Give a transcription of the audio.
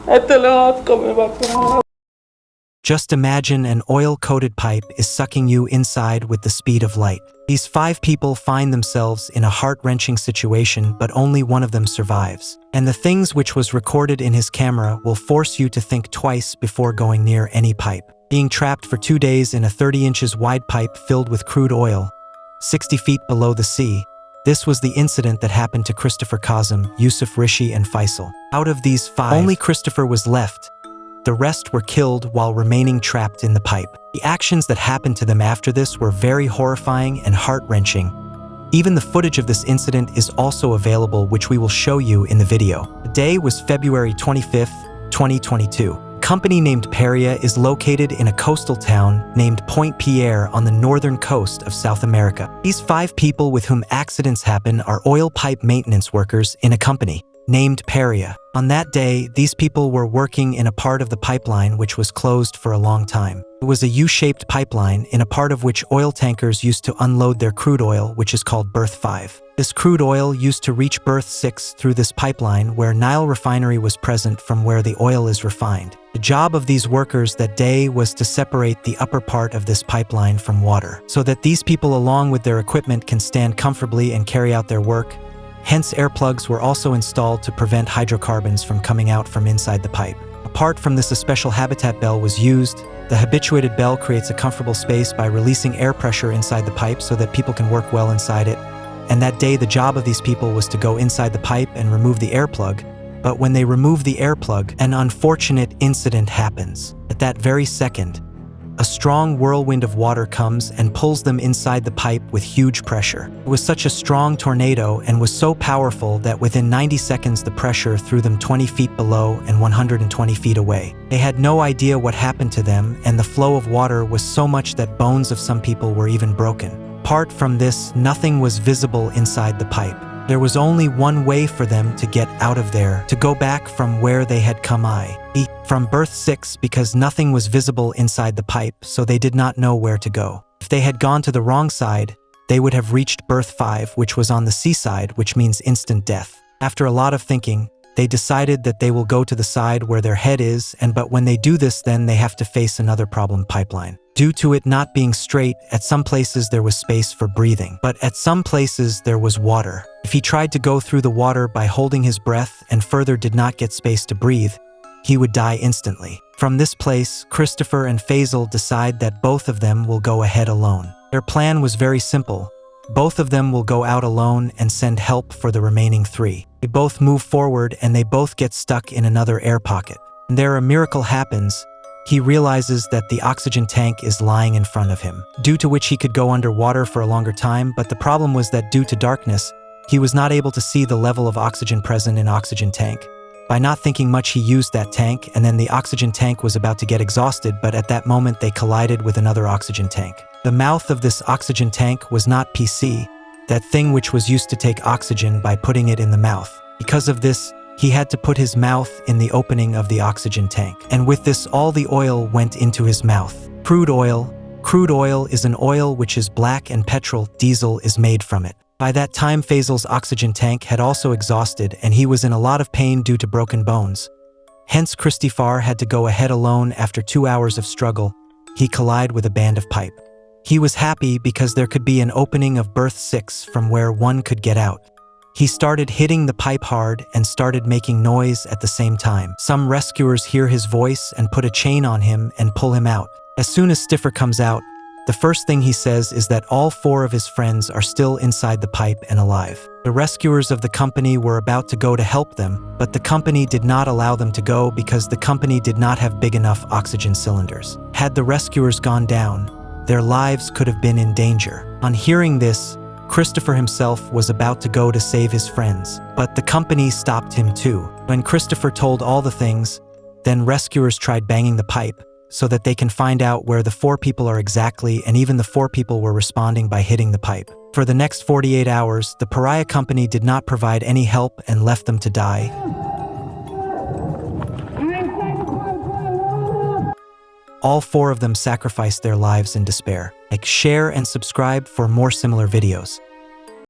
este loco me va a parar. Just imagine an oil-coated pipe is sucking you inside with the speed of light. These 5 people find themselves in a heart-wrenching situation, but only one of them survives. And the things which was recorded in his camera will force you to think twice before going near any pipe. Being trapped for 2 days in a 30 inches wide pipe filled with crude oil, 60 feet below the sea. This was the incident that happened to Christopher Kazım, Yusuf Rishi, and Faisal. Out of these 5, only Christopher was left. The rest were killed while remaining trapped in the pipe. The actions that happened to them after this were very horrifying and heart-wrenching. Even the footage of this incident is also available, which we will show you in the video. The day was February 25th, 2022. A company named Paria is located in a coastal town named Point Pierre on the northern coast of South America. These 5 people with whom accidents happen are oil pipe maintenance workers in a company named Paria. On that day, these people were working in a part of the pipeline which was closed for a long time. It was a U-shaped pipeline in a part of which oil tankers used to unload their crude oil, which is called berth 5. This crude oil used to reach berth 6 through this pipeline where Nile refinery was present from where the oil is refined. The job of these workers that day was to separate the upper part of this pipeline from water, so that these people along with their equipment can stand comfortably and carry out their work. Hence, air plugs were also installed to prevent hydrocarbons from coming out from inside the pipe. Apart from this, a special habitat bell was used. The habituated bell creates a comfortable space by releasing air pressure inside the pipe so that people can work well inside it. And that day, the job of these people was to go inside the pipe and remove the air plug. But when they remove the air plug, an unfortunate incident happens. At that very second, a strong whirlwind of water comes and pulls them inside the pipe with huge pressure. It was such a strong tornado and was so powerful that within 90 seconds the pressure threw them 20 feet below and 120 feet away. They had no idea what happened to them, and the flow of water was so much that bones of some people were even broken. Apart from this, nothing was visible inside the pipe. There was only one way for them to get out of there, to go back from where they had come, from berth 6, because nothing was visible inside the pipe, so they did not know where to go. If they had gone to the wrong side, they would have reached berth 5, which was on the seaside, which means instant death. After a lot of thinking, they decided that they will go to the side where their head is, but when they do this, then they have to face another problem: pipeline. Due to it not being straight, at some places there was space for breathing, but at some places there was water. If he tried to go through the water by holding his breath and further did not get space to breathe, he would die instantly. From this place, Christopher and Faisal decide that both of them will go ahead alone. Their plan was very simple. Both of them will go out alone and send help for the remaining 3. They both move forward and they both get stuck in another air pocket. And there a miracle happens. He realizes that the oxygen tank is lying in front of him, due to which he could go underwater for a longer time, but the problem was that due to darkness, he was not able to see the level of oxygen present in oxygen tank. By not thinking much, he used that tank, and then the oxygen tank was about to get exhausted, but at that moment they collided with another oxygen tank. The mouth of this oxygen tank was not PC, that thing which was used to take oxygen by putting it in the mouth. Because of this, he had to put his mouth in the opening of the oxygen tank. And with this, all the oil went into his mouth. Crude oil. Crude oil is an oil which is black, and petrol, diesel, is made from it. By that time, Faisal's oxygen tank had also exhausted, and he was in a lot of pain due to broken bones. Hence, Christopher had to go ahead alone. After 2 hours of struggle, he collided with a band of pipe. He was happy because there could be an opening of berth 6 from where one could get out. He started hitting the pipe hard and started making noise at the same time. Some rescuers hear his voice and put a chain on him and pull him out. As soon as Stiffer comes out, the first thing he says is that all 4 of his friends are still inside the pipe and alive. The rescuers of the company were about to go to help them, but the company did not allow them to go because the company did not have big enough oxygen cylinders. Had the rescuers gone down, their lives could have been in danger. On hearing this, Christopher himself was about to go to save his friends, but the company stopped him too. When Christopher told all the things, then rescuers tried banging the pipe, so that they can find out where the 4 people are exactly, and even the 4 people were responding by hitting the pipe. For the next 48 hours, the Paria company did not provide any help and left them to die. All 4 of them sacrificed their lives in despair. Like, share, and subscribe for more similar videos.